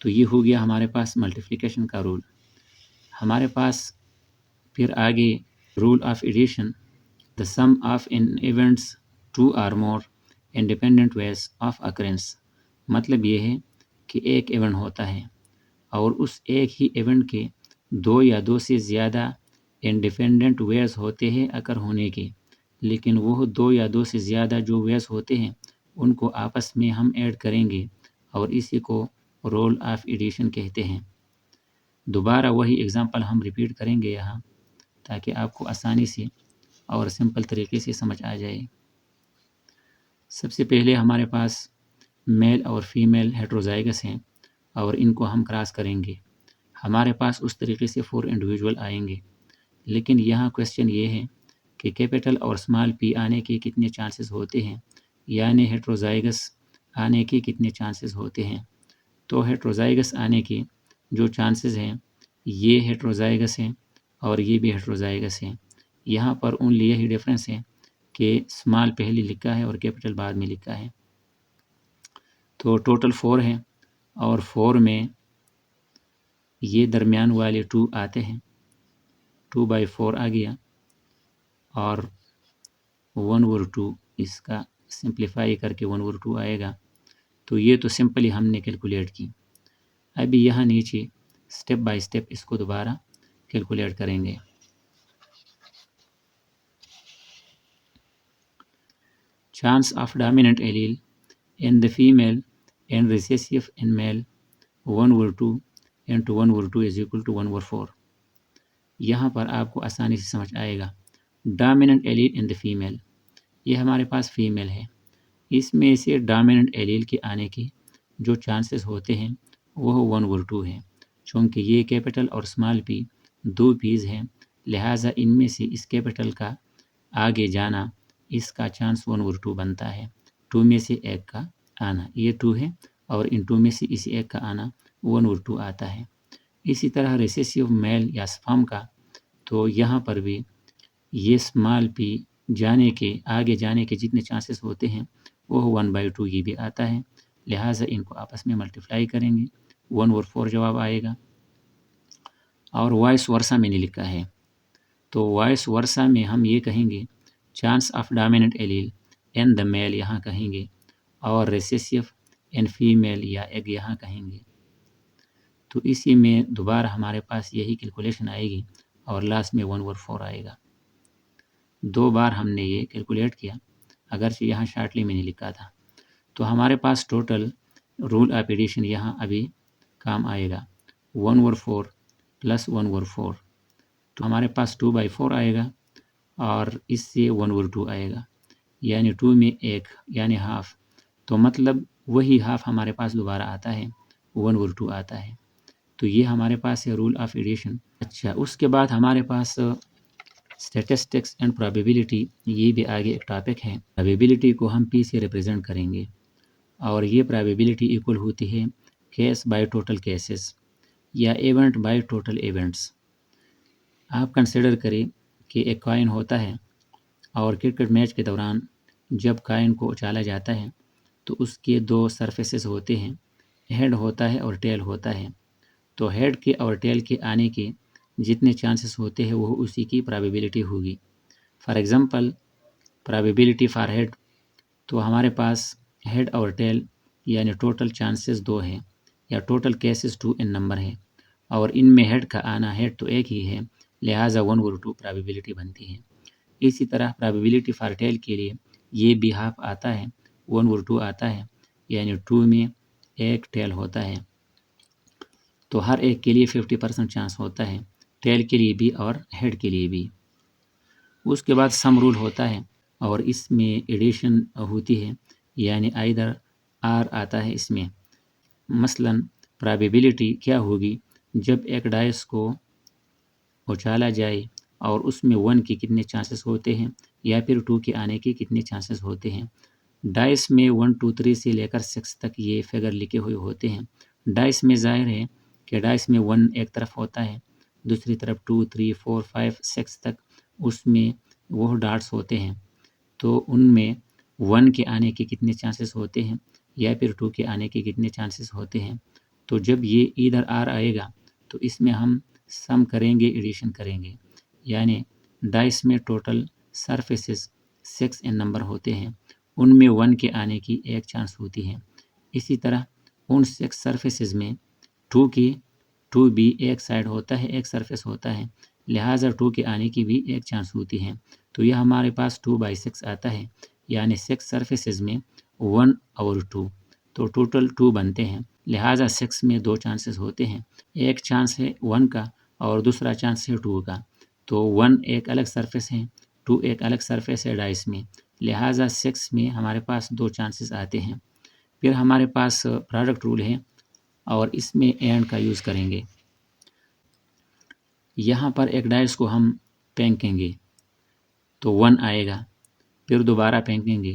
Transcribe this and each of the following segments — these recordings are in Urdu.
تو یہ ہو گیا ہمارے پاس ملٹیپلیکیشن کا رول. ہمارے پاس پھر آگے rule of addition. The sum of an events 2 or more independent ways of occurrence. مطلب یہ ہے کہ ایک ایونٹ ہوتا ہے اور اس ایک ہی ایونٹ کے دو یا دو سے زیادہ انڈیپینڈنٹ ویز ہوتے ہیں اکر ہونے کے، لیکن وہ دو یا دو سے زیادہ جو ویز ہوتے ہیں ان کو آپس میں ہم ایڈ کریں گے اور اسی کو رول آف ایڈیشن کہتے ہیں. دوبارہ وہی ایگزامپل ہم ریپیٹ کریں گے یہاں تاکہ آپ کو آسانی سے اور سمپل طریقے سے سمجھ آ جائے. سب سے پہلے ہمارے پاس میل اور فیمیل ہیٹروزائگس ہیں اور ان کو ہم کراس کریں گے. ہمارے پاس اس طریقے سے 4 انڈیویجول آئیں گے، لیکن یہاں کویسچن یہ ہے کہ کیپٹل اور اسمال پی آنے کے کتنے چانسز ہوتے ہیں، یعنی ہیٹروزائگس آنے کے کتنے چانسز ہوتے ہیں. تو ہیٹروزائگس آنے کے جو چانسز ہیں یہ ہیٹروزائگس ہیں اور یہ بھی ہیٹروزائگس ہیں. یہاں پر اونلی یہی ڈفرینس ہے کہ اسمال پہلے لکھا ہے اور کیپٹل بعد میں لکھا ہے. تو ٹوٹل 4 ہیں اور 4 میں یہ درمیان والے 2 آتے ہیں، 2/4 آ گیا اور 1/2 اس کا سمپلیفائی کر کے 1/2 آئے گا. تو یہ تو سمپلی ہم نے کیلکولیٹ کی. ابھی یہاں نیچے سٹیپ بائی سٹیپ اس کو دوبارہ کیلکولیٹ کریں گے. Chance of dominant allele in the female and recessive in male 1/2 into 1/2 is equal to 1/4. یہاں پر آپ کو آسانی سے سمجھ آئے گا. Dominant allele in the female, یہ ہمارے پاس فیمیل ہے. اس میں سے ڈومیننٹ ایلیل کے آنے کے جو چانسز ہوتے ہیں وہ 1/2 ہیں. چونکہ یہ کیپٹل اور اسمال پی دو پیز ہیں، لہٰذا ان میں سے اس کیپٹل کا آگے جانا اس کا چانس 1/2 بنتا ہے. 2 میں سے ایک کا آنا، یہ 2 ہے اور ان 2 میں سے اسی ایک کا آنا 1/2 آتا ہے. اسی طرح ریسیسیو میل یا سپرم کا، تو یہاں پر بھی یہ اسمال پی جانے کے آگے جانے کے جتنے چانسز ہوتے ہیں وہ 1/2 یہ بھی آتا ہے. لہٰذا ان کو آپس میں ملٹیپلائی کریں گے 1/4 جواب آئے گا. اور وائس ورثہ میں نے لکھا ہے، تو وائس ورثہ میں ہم یہ کہیں گے چانس آف ڈومیننٹ ایلیل ان دا میل یہاں کہیں گے اور ریسیسیو ان فیمیل یا ایگ یہاں کہیں گے. تو اسی میں دوبارہ ہمارے پاس یہی کیلکولیشن آئے گی اور لاسٹ میں 1/4 آئے گا. 2 بار ہم نے یہ کیلکولیٹ کیا، اگرچہ یہاں شارٹلی میں نے لکھا تھا. تو ہمارے پاس ٹوٹل رول آف ایڈیشن یہاں ابھی کام آئے گا 1/4 + 1/4. تو ہمارے پاس 2/4 آئے گا اور اس سے 1/2 آئے گا، یعنی 2 میں ایک یعنی ہاف. تو مطلب وہی ہاف ہمارے پاس دوبارہ آتا ہے 1/2 آتا ہے. تو یہ ہمارے پاس ہے رول آف ایڈیشن. اچھا، اس کے بعد ہمارے پاس اسٹیٹسٹکس اینڈ پرابیبلٹی، یہ بھی آگے ایک ٹاپک ہے. پرابیبلٹی کو ہم پی سے ریپرزینٹ کریں گے اور یہ پرابیبلٹی ایکول ہوتی ہے کیس بائی ٹوٹل کیسز یا ایونٹ بائی ٹوٹل ایونٹس. آپ کنسیڈر کریں کہ ایک کائن ہوتا ہے اور کرکٹ میچ کے دوران جب کائن کو اچالا جاتا ہے تو اس کے 2 سرفیسز ہوتے ہیں، ہیڈ ہوتا ہے اور ٹیل ہوتا ہے. تو ہیڈ کے اور ٹیل کے آنے کے جتنے چانسز ہوتے ہیں وہ اسی کی پرابیبلٹی ہوگی. For example probability for head, تو ہمارے پاس ہیڈ اور ٹیل یعنی ٹوٹل چانسز 2 ہیں یا ٹوٹل کیسز 2 ان نمبر ہیں اور ان میں ہیڈ کا آنا، ہیڈ تو ایک ہی ہے لہٰذا 1/2 پرابیبلٹی بنتی ہے. اسی طرح پرابیبلٹی فار ٹیل کے لیے یہ بھی ہاف آتا ہے 1/2 آتا ہے، یعنی 2 میں ایک ٹیل ہوتا ہے. تو ہر ایک کے لیے 50% چانس ہوتا ہے، ٹیل کے لیے بھی اور ہیڈ کے لیے بھی. اس کے بعد سم رول ہوتا ہے اور اس میں ایڈیشن ہوتی ہے، یعنی آئیدر آر آتا ہے اس میں. مثلا پرابیبلٹی کیا ہوگی جب ایک ڈائس کو اچھالا جائے اور اس میں 1 کے کتنے چانسز ہوتے ہیں یا پھر 2 کے آنے کے کتنے چانسز ہوتے ہیں. ڈائس میں 1 2 3 سے لے کر 6 تک یہ فگر لکھے ہوئے ہوتے ہیں. ڈائس میں ظاہر ہے کہ ڈائس میں 1 ایک طرف ہوتا ہے، دوسری طرف 2 3 4 5 6 تک اس میں وہ ڈاٹس ہوتے ہیں. تو ان میں 1 کے آنے کے کتنے چانسز ہوتے ہیں یا پھر 2 کے آنے کے کتنے چانسز ہوتے ہیں. تو جب یہ ادھر آر آئے گا تو اس میں ہم سم کریں گے، ایڈیشن کریں گے، یعنی ڈائس میں ٹوٹل سرفیسز 6 ان نمبر ہوتے ہیں، ان میں 1 کے آنے کی ایک چانس ہوتی ہے۔ اسی طرح ان 6 سرفیسز میں 2 بھی ایک سائڈ ہوتا ہے، ایک سرفیس ہوتا ہے، لہٰذا 2 کے آنے کی بھی ایک چانس ہوتی ہے، تو یہ ہمارے پاس 2/6 آتا ہے، یعنی 6 سرفیسز میں 1 اور 2، تو ٹوٹل 2 بنتے ہیں، لہٰذا 6 میں 2 چانسز ہوتے ہیں، ایک چانس ہے 1 کا اور دوسرا چانس ہے 2 کا، تو 1 ایک الگ سرفیس ہے، 2 ایک الگ سرفیس ہے ڈائس میں، لہٰذا 6 میں ہمارے پاس 2 چانسز آتے ہیں۔ پھر ہمارے پاس پروڈکٹ رول ہے اور اس میں اینڈ کا یوز کریں گے۔ یہاں پر ایک ڈائس کو ہم پھینکیں گے تو 1 آئے گا، پھر دوبارہ پھینکیں گے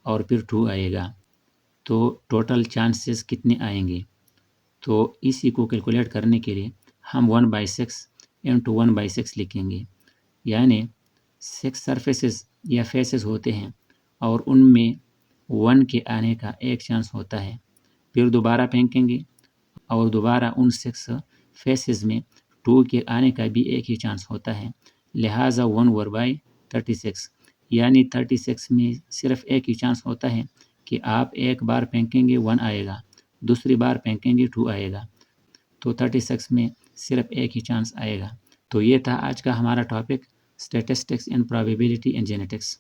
اور پھر 2 آئے گا، تو ٹوٹل چانسز کتنے آئیں گے؟ تو اسی کو کیلکولیٹ کرنے کے لیے ہم 1/6 انٹو 1/6 لکھیں گے، یعنی 6 سرفیسز یا فیسز ہوتے ہیں اور ان میں 1 کے آنے کا ایک چانس ہوتا ہے، پھر دوبارہ پھینکیں گے اور دوبارہ ان 6 فیسز میں 2 کے آنے کا بھی ایک ہی چانس ہوتا ہے، لہٰذا 1/36، یعنی 36 میں صرف ایک ہی چانس ہوتا ہے کہ آپ ایک بار پھینکیں گے 1 آئے گا، دوسری بار پھینکیں گے 2 آئے گا، تو 36 میں صرف ایک ہی چانس آئے گا۔ تو یہ تھا آج کا ہمارا topic, statistics and probability in genetics.